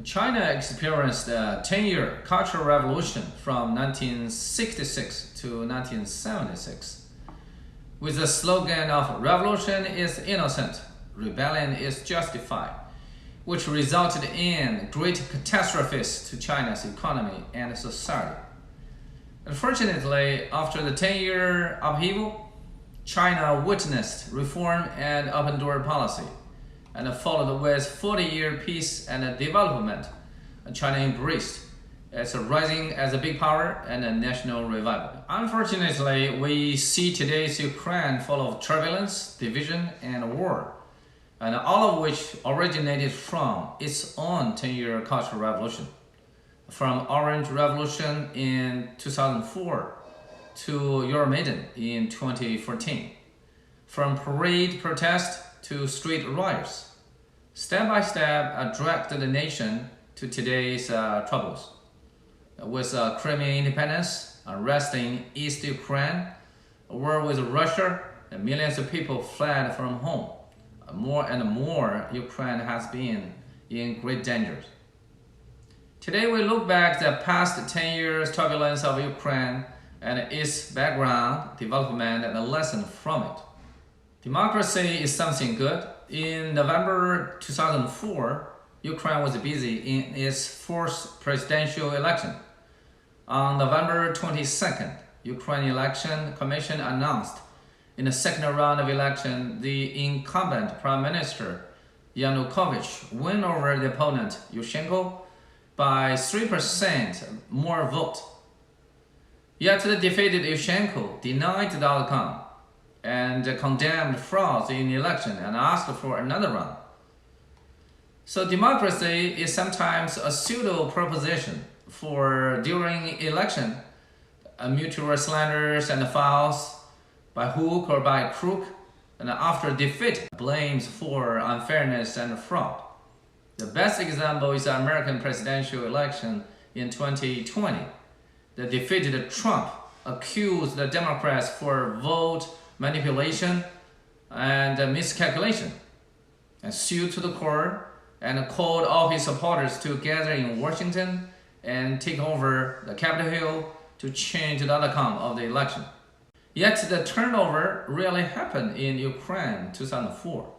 China experienced a 10-year cultural revolution from 1966 to 1976, with the slogan of "Revolution is innocent, rebellion is justified," which resulted in great catastrophes to China's economy and society. Unfortunately, after the 10-year upheaval, China witnessed reform and open-door policy, and followed with 40-year peace and development. China embraced its rising as a big power and a national revival. Unfortunately, we see today's Ukraine full of turbulence, division, and war, and all of which originated from its own 10-year cultural revolution. From Orange Revolution in 2004 to Euromaidan in 2014, from parade protest to street riots, step by step dragged the nation to today's troubles. With Crimean independence, unrest in East Ukraine, a war with Russia, and millions of people fled from home. More and more, Ukraine has been in great danger. Today we look back the past 10 years turbulence of Ukraine and its background, development, and a lesson from it. Democracy is something good. In November 2004, Ukraine was busy in its fourth presidential election. On November 22nd, Ukraine Election Commission announced in the second round of election, the incumbent Prime Minister Yanukovych won over the opponent Yushchenko by 3% more vote. Yet the defeated Yushchenko denied the outcome and condemned fraud in the election and asked for another round. So democracy is sometimes a pseudo proposition for during election, mutual slanders and fouls by hook or by crook, and after defeat, blames for unfairness and fraud. The best example is the American presidential election in 2020. The defeated Trump accused the Democrats for vote manipulation and miscalculation, and sued to the court and called all his supporters to gather in Washington and take over the Capitol Hill to change the outcome of the election. Yet the turnover really happened in Ukraine 2004.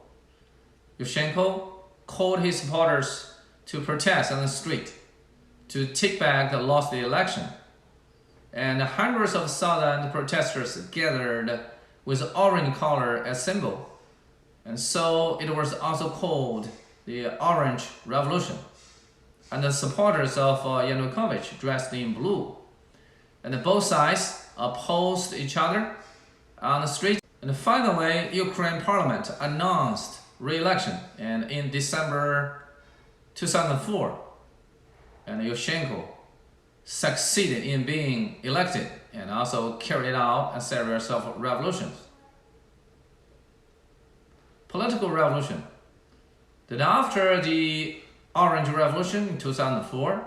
Yushchenko called his supporters to protest on the street to take back the lost election, and hundreds of thousand protesters gathered with orange color as symbol, and so it was also called the Orange Revolution. And the supporters of Yanukovych dressed in blue, and both sides opposed each other on the street. And finally, Ukraine Parliament announced re-election, and in December 2004, and Yushchenko succeeded in being elected and also carried out a series of revolutions. Political revolution. That after the Orange Revolution in 2004,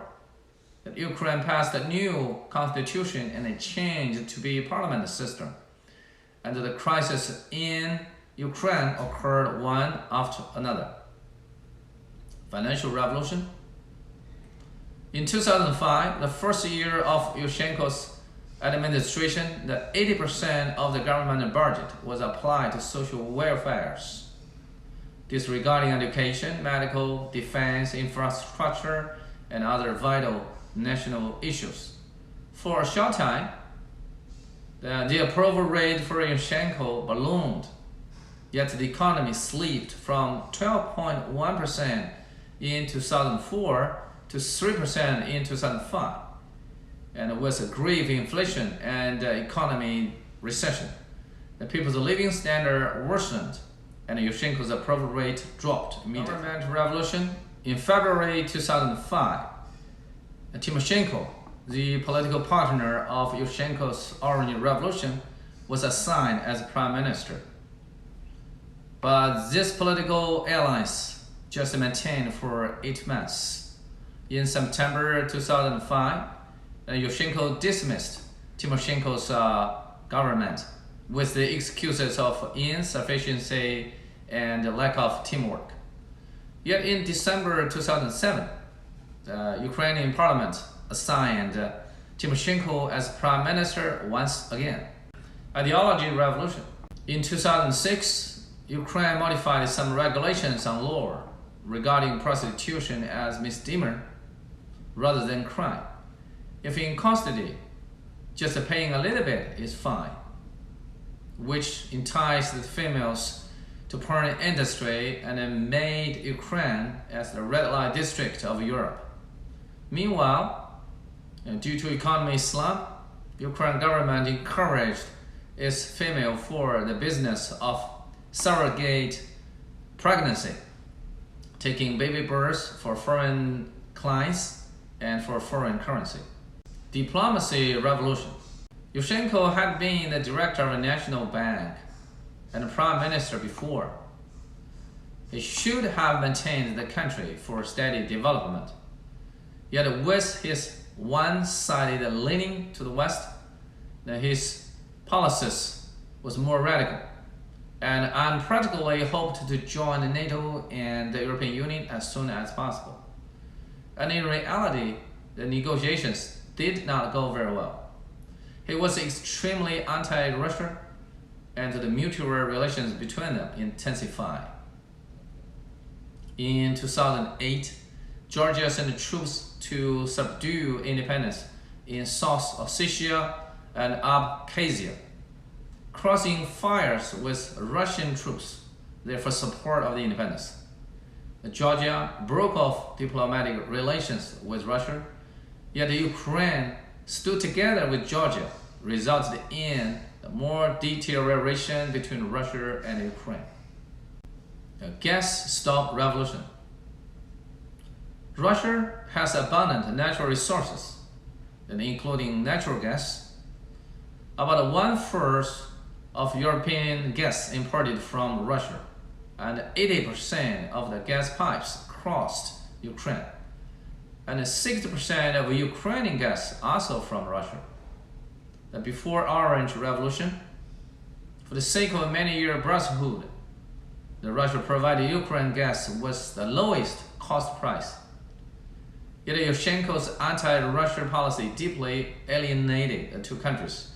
that Ukraine passed a new constitution and a change to be a parliament system. And the crisis in Ukraine occurred one after another. Financial revolution. In 2005, the first year of Yushchenko's administration, the 80% of the government budget was applied to social welfare, disregarding education, medical, defense, infrastructure, and other vital national issues. For a short time, the approval rate for Yushchenko ballooned, yet the economy slipped from 12.1% in 2004 to 3% in 2005, and with a grave inflation and economy recession, the people's living standard worsened, and Yushchenko's approval rate dropped immediately. Government revolution. In February 2005, Timoshenko, the political partner of Yushchenko's Orange Revolution, was assigned as prime minister. But this political alliance just maintained for 8 months. In September 2005, Yushchenko dismissed Timoshenko's government with the excuses of insufficiency and lack of teamwork. Yet in December 2007, the Ukrainian parliament assigned Tymoshenko as prime minister once again. Ideology revolution. In 2006, Ukraine modified some regulations on law regarding prostitution as misdemeanor rather than crime. If in custody, just paying a little bit is fine, which enticed the females to porn industry and made Ukraine as the red light district of Europe. Meanwhile, due to economy slump, Ukraine government encouraged its female for the business of surrogate pregnancy, taking baby births for foreign clients and for foreign currency. Diplomacy revolution. Yushchenko had been the director of a national bank and prime minister before. He should have maintained the country for steady development. Yet with his one-sided leaning to the West, his policies was more radical and unpractically hoped to join NATO and the European Union as soon as possible. And in reality, the negotiations did not go very well. He was extremely anti-Russia, and the mutual relations between them intensified. In 2008, Georgia sent troops to subdue independence in South Ossetia and Abkhazia, crossing fires with Russian troops there for support of the independence. Georgia broke off diplomatic relations with Russia, yet Ukraine stood together with Georgia, resulted in more deterioration between Russia and Ukraine. A gas stop revolution. Russia has abundant natural resources, including natural gas. About 1/4 of European gas imported from Russia, and 80% of the gas pipes crossed Ukraine, and 60% of Ukrainian gas also from Russia. Before Orange Revolution, for the sake of many-year brotherhood, Russia provided Ukraine gas with the lowest cost price. Yet Yushchenko's anti-Russia policy deeply alienated the two countries,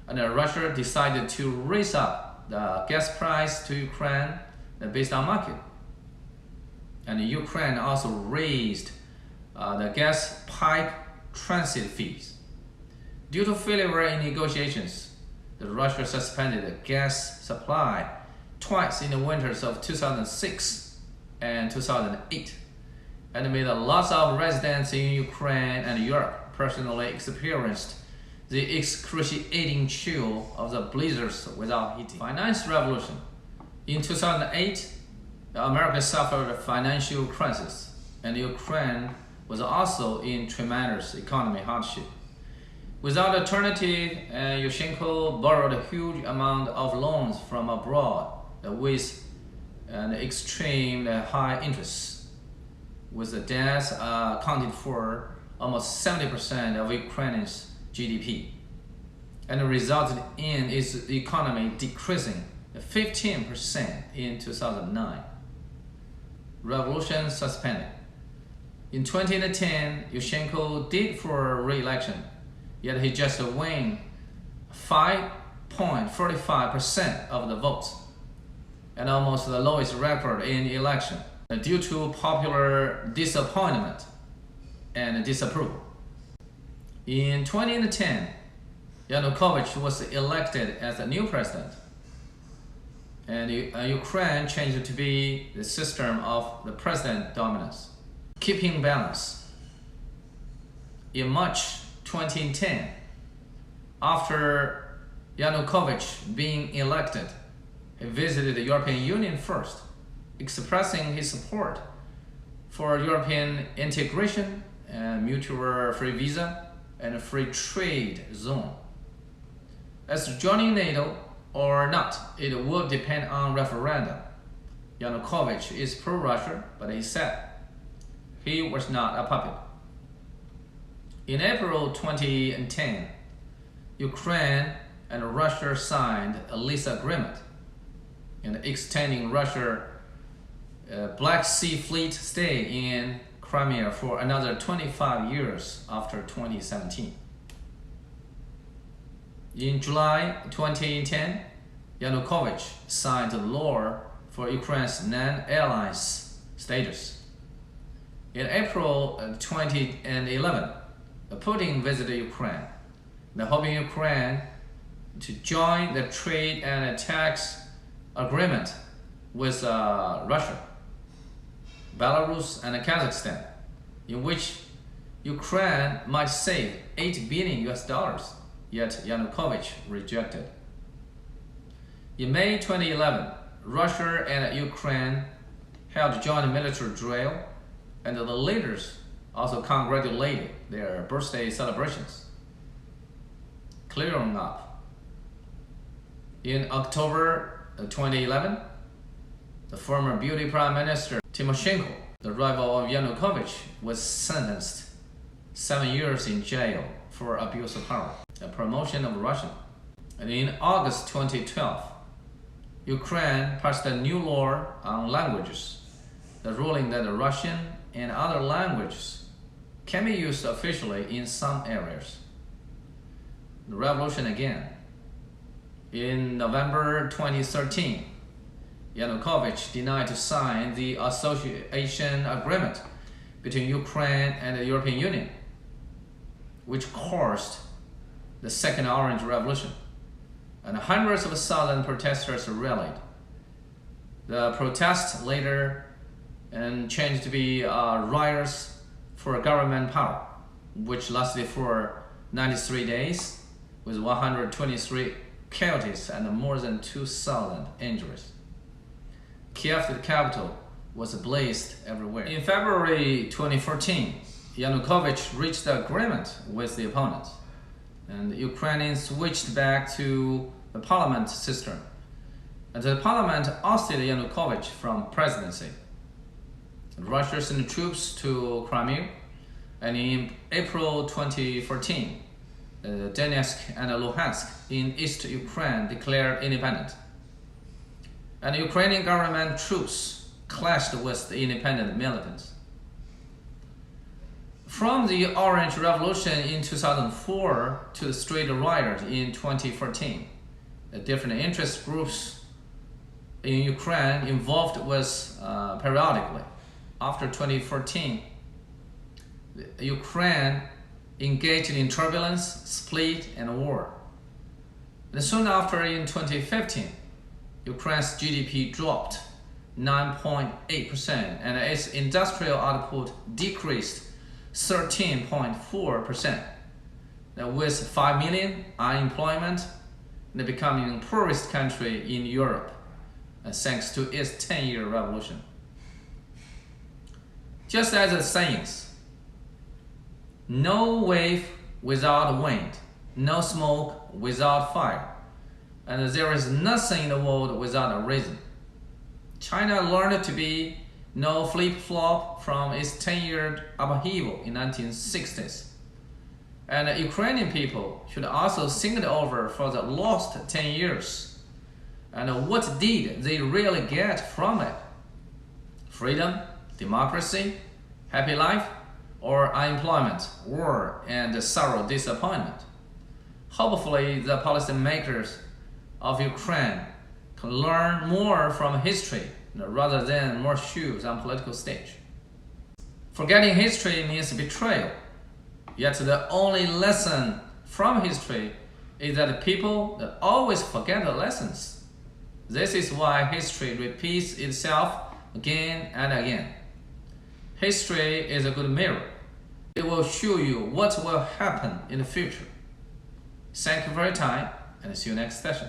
and Russia decided to raise up the gas price to Ukraine based on market. And Ukraine also raised the gas pipe transit fees. Due to failure in negotiations, Russia suspended the gas supply twice in the winters of 2006 and 2008, and made lots of residents in Ukraine and Europe personally experienced the excruciating chill of the blizzards without heating. Finance revolution. In 2008, America suffered a financial crisis, and Ukraine was also in tremendous economic hardship. Without alternative, Yushchenko borrowed a huge amount of loans from abroad with an extreme high interest, with the debts accounted for almost 70% of Ukraine's GDP, and resulted in its economy decreasing 15% in 2009. Revolution suspended. In 2010, Yushchenko did for re-election, yet he just won 5.45% of the votes, and almost the lowest record in the election, due to popular disappointment and disapproval. In 2010, Yanukovych was elected as the new president, and Ukraine changed to be the system of the president dominance, keeping balance. In March 2010, after Yanukovych being elected, he visited the European Union first, expressing his support for European integration and mutual free visa and free trade zone. As joining NATO or not, it will depend on referendum. Yanukovych is pro-Russia, but he said he was not a puppet. In April 2010, Ukraine and Russia signed a lease agreement and extending Russia Black Sea Fleet stay in Crimea for another 25 years after 2017. In July 2010, Yanukovych signed a law for Ukraine's non-allies status. In April 2011, Putin visited Ukraine, hoping Ukraine to join the trade and tax agreement with Russia, Belarus, and Kazakhstan, in which Ukraine might save $8 billion, yet Yanukovych rejected. In May 2011, Russia and Ukraine held joint military drill, and the leaders also congratulated their birthday celebrations. Clearing up. In October 2011, the former beauty prime minister Tymoshenko, the rival of Yanukovych, was sentenced 7 years in jail for abuse of power, a promotion of Russian. And in August 2012, Ukraine passed a new law on languages, the ruling that Russian and other languages can be used officially in some areas. The revolution again. In November 2013, Yanukovych denied to sign the association agreement between Ukraine and the European Union, which caused the Second Orange Revolution, and hundreds of thousands protesters rallied. The protests later changed to be riots for government power, which lasted for 93 days, with 123 casualties and more than 2,000 injuries. Kiev, the capital, was blazed everywhere. In February 2014, Yanukovych reached an agreement with the opponents, and the Ukrainians switched back to the parliament system, and the parliament ousted Yanukovych from presidency. Russia sent troops to Crimea, and in April 2014, Donetsk and Luhansk in East Ukraine declared independent, and Ukrainian government troops clashed with the independent militants. From the Orange Revolution in 2004 to the street riot in 2014, the different interest groups in Ukraine involved was periodically. After 2014, Ukraine engaged in turbulence, split, and war. And soon after, in 2015, Ukraine's GDP dropped 9.8%, and its industrial output decreased 13.4%. With 5 million unemployment, and becoming the poorest country in Europe, thanks to its 10-year revolution. Just as the sayings, no wave without wind, no smoke without fire, and there is nothing in the world without a reason. China learned to be no flip-flop from its 10-year upheaval in 1960s. And Ukrainian people should also think it over for the lost 10 years. And what did they really get from it? Freedom, democracy, happy life, or unemployment, war, and sorrow, disappointment? Hopefully, the policymakers of Ukraine can learn more from history rather than more shoes on political stage. Forgetting history means betrayal. Yet the only lesson from history is that people that always forget the lessons. This is why history repeats itself again and again. History is a good mirror. It will show you what will happen in the future. Thank you for your time, and see you next session.